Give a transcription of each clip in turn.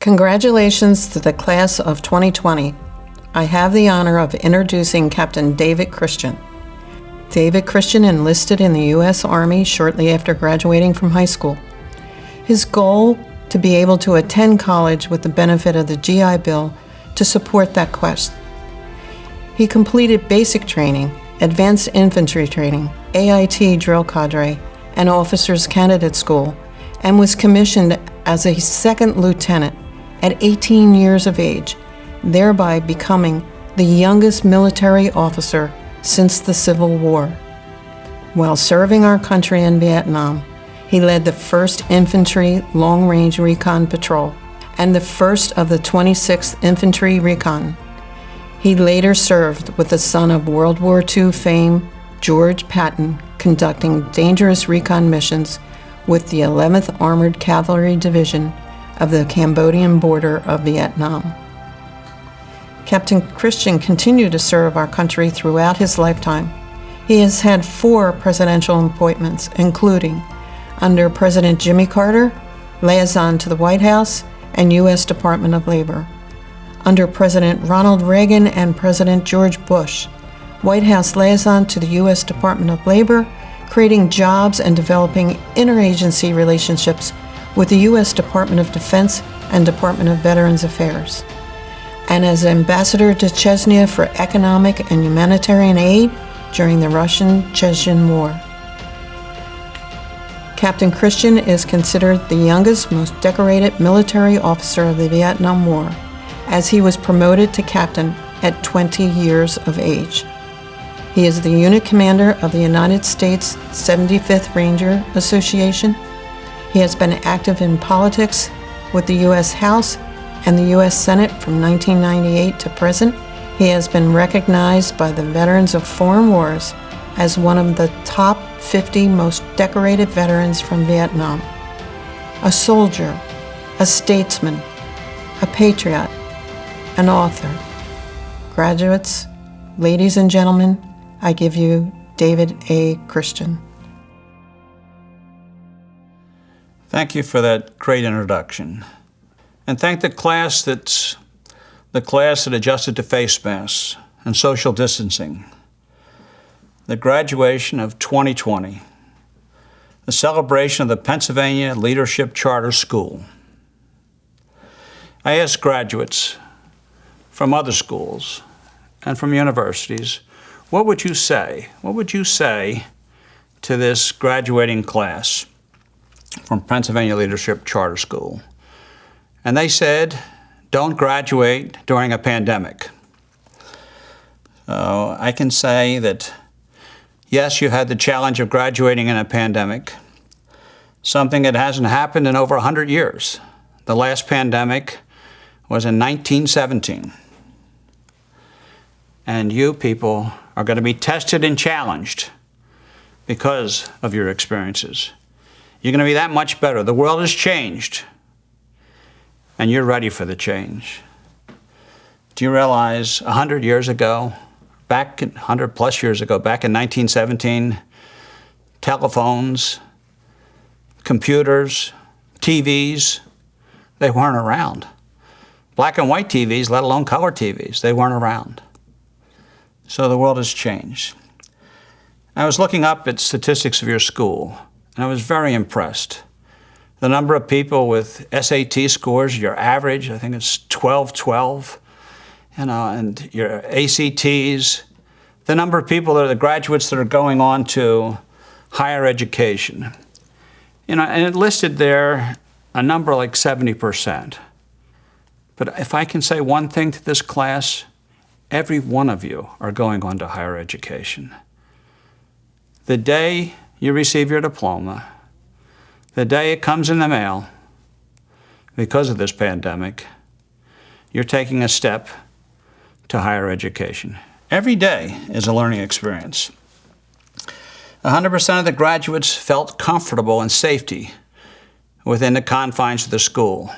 Congratulations to the class of 2020. I have the honor of introducing Captain David Christian. David Christian enlisted in the U.S. Army shortly after graduating from high school. His goal, to be able to attend college with the benefit of the GI Bill to support that quest. He completed basic training, advanced infantry training, AIT drill cadre, and officers candidate school, and was commissioned as a second lieutenant at 18 years of age, thereby becoming the youngest military officer since the Civil War. While serving our country in Vietnam, he led the 1st Infantry Long-Range Recon Patrol and the first of the 26th Infantry Recon. He later served with the son of World War II fame, George Patton, conducting dangerous recon missions with the 11th Armored Cavalry Division of the Cambodian border of Vietnam. Captain Christian continued to serve our country throughout his lifetime. He has had 4 presidential appointments, including under President Jimmy Carter, liaison to the White House and U.S. Department of Labor. Under President Ronald Reagan and President George Bush, White House liaison to the U.S. Department of Labor, creating jobs and developing interagency relationships with the U.S. Department of Defense and Department of Veterans Affairs. And as Ambassador to Chechnya for economic and humanitarian aid during the Russian-Chechen War. Captain Christian is considered the youngest, most decorated military officer of the Vietnam War, as he was promoted to captain at 20 years of age. He is the unit commander of the United States 75th Ranger Association. He has been active in politics with the U.S. House and the U.S. Senate from 1998 to present. He has been recognized by the veterans of foreign wars as one of the top 50 most decorated veterans from Vietnam. A soldier, a statesman, a patriot, an author. Graduates, ladies and gentlemen, I give you David A. Christian. Thank you for that great introduction. And thank the class that adjusted to face masks and social distancing. The graduation of 2020. The celebration of the Pennsylvania Leadership Charter School. I asked graduates from other schools and from universities, what would you say? What would you say to this graduating class from Pennsylvania Leadership Charter School? And they said, don't graduate during a pandemic. So I can say that, yes, you had the challenge of graduating in a pandemic, something that hasn't happened in over 100 years. The last pandemic was in 1917. And you people are going to be tested and challenged because of your experiences. You're going to be that much better. The world has changed, and you're ready for the change. Do you realize 100 years ago, 100 plus years ago, back in 1917, telephones, computers, TVs, they weren't around. Black and white TVs, let alone color TVs, they weren't around. So the world has changed. I was looking up at statistics of your school, and I was very impressed. The number of people with SAT scores, your average, I think it's 12, and your ACTs, the number of people that are the graduates that are going on to higher education. And it listed there a number like 70%. But if I can say one thing to this class, every one of you are going on to higher education. The day you receive your diploma, the day it comes in the mail, because of this pandemic, you're taking a step to higher education. Every day is a learning experience. 100% of the graduates felt comfortable and safety within the confines of the school.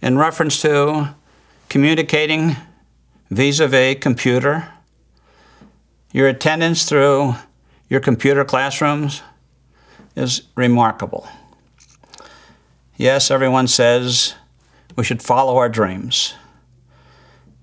In reference to communicating vis-a-vis computer, your attendance through your computer classrooms is remarkable. Yes, everyone says We should follow our dreams.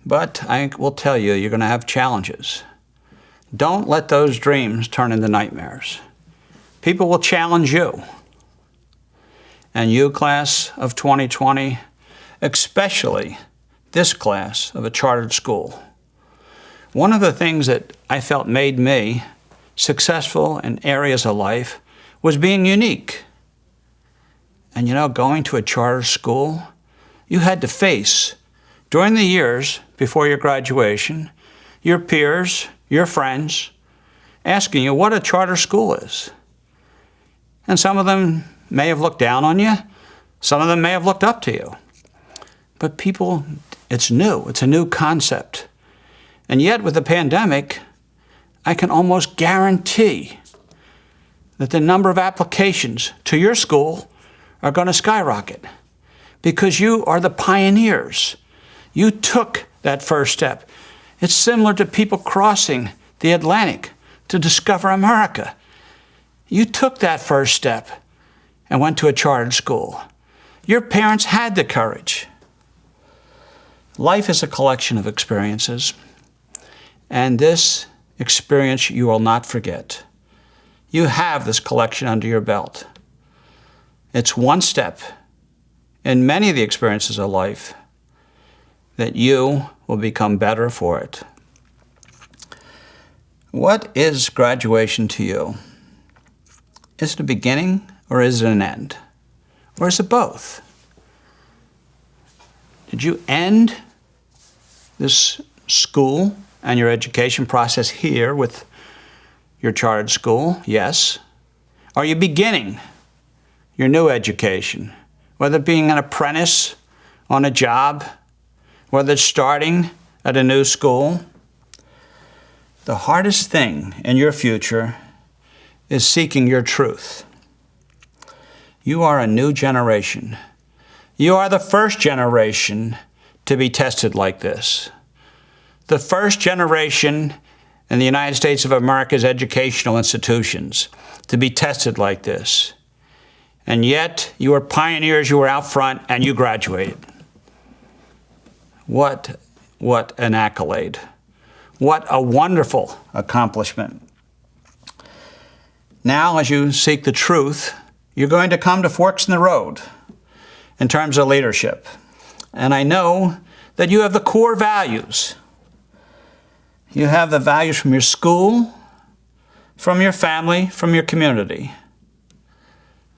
But I will tell you, you're going to have challenges. Don't let those dreams turn into nightmares. People will challenge you. And you, class of 2020, especially this class of a chartered school, one of the things that I felt made me successful in areas of life was being unique. And you know, going to a charter school, you had to face, during the years before your graduation, your peers, your friends, asking you what a charter school is. And some of them may have looked down on you. Some of them may have looked up to you. But people, it's new. It's a new concept. And yet with the pandemic, I can almost guarantee that the number of applications to your school are going to skyrocket because you are the pioneers. You took that first step. It's similar to people crossing the Atlantic to discover America. You took that first step and went to a chartered school. Your parents had the courage. Life is a collection of experiences, and this experience you will not forget. You have this collection under your belt. It's one step in many of the experiences of life that you will become better for it. What is graduation to you? Is it a beginning or is it an end? Or is it both? Did you end this school and your education process here with your chartered school? Yes. Are you beginning your new education, whether being an apprentice on a job, whether it's starting at a new school? The hardest thing in your future is seeking your truth. You are a new generation. You are the first generation to be tested like this. The first generation in the United States of America's educational institutions to be tested like this. And yet, you were pioneers, you were out front, and you graduated. What an accolade. What a wonderful accomplishment. Now, as you seek the truth, you're going to come to forks in the road in terms of leadership. And I know that you have the core values. You have the values from your school, from your family, from your community.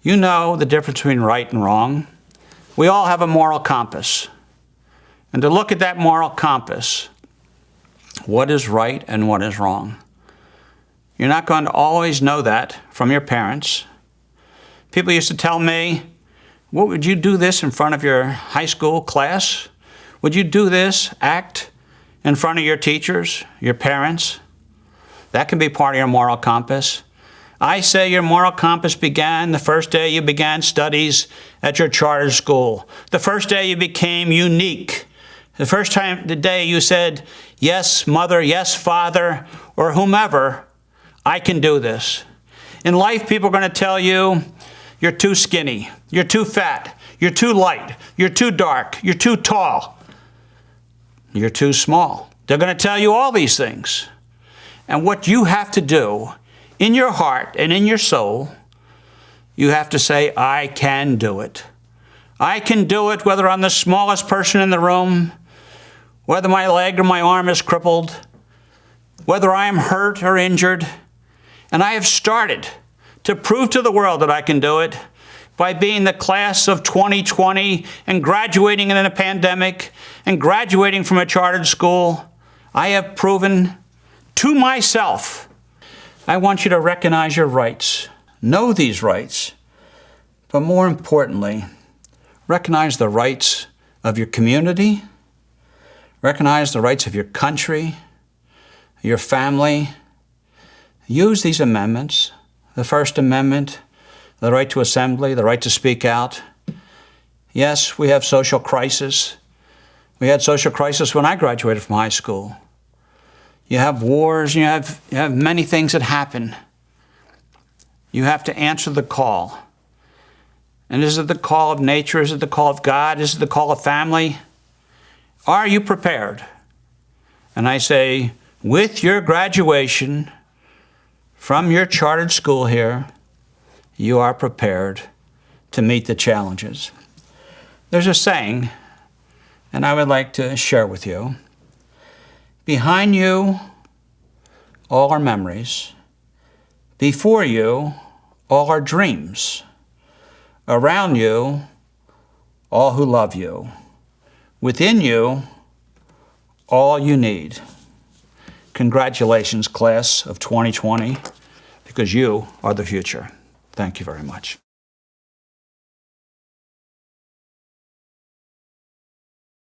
You know the difference between right and wrong. We all have a moral compass. And to look at that moral compass, what is right and what is wrong? You're not going to always know that from your parents. People used to tell me, "What would you do this in front of your high school class? Would you do this act in front of your teachers, your parents?" That can be part of your moral compass. I say your moral compass began the first day you began studies at your charter school. The first day you became unique. The first day you said, "Yes, mother, yes, father," or whomever, "I can do this." In life, people are going to tell you, you're too skinny, you're too fat, you're too light, you're too dark, you're too tall, you're too small. They're going to tell you all these things. And what you have to do in your heart and in your soul, you have to say, "I can do it." I can do it whether I'm the smallest person in the room, whether my leg or my arm is crippled, whether I am hurt or injured. And I have started to prove to the world that I can do it by being the class of 2020 and graduating in a pandemic and graduating from a chartered school. I have proven to myself. I want you to recognize your rights, know these rights, but more importantly, recognize the rights of your community, recognize the rights of your country, your family. Use these amendments, the First Amendment, the right to assembly, the right to speak out. Yes, we have social crisis. We had social crisis when I graduated from high school. You have wars, you have many things that happen. You have to answer the call. And is it the call of nature? Is it the call of God? Is it the call of family? Are you prepared? And I say, with your graduation from your chartered school here, you are prepared to meet the challenges. There's a saying, and I would like to share with you. Behind you, all our memories. Before you, all our dreams. Around you, all who love you. Within you, all you need. Congratulations, class of 2020, because you are the future. Thank you very much.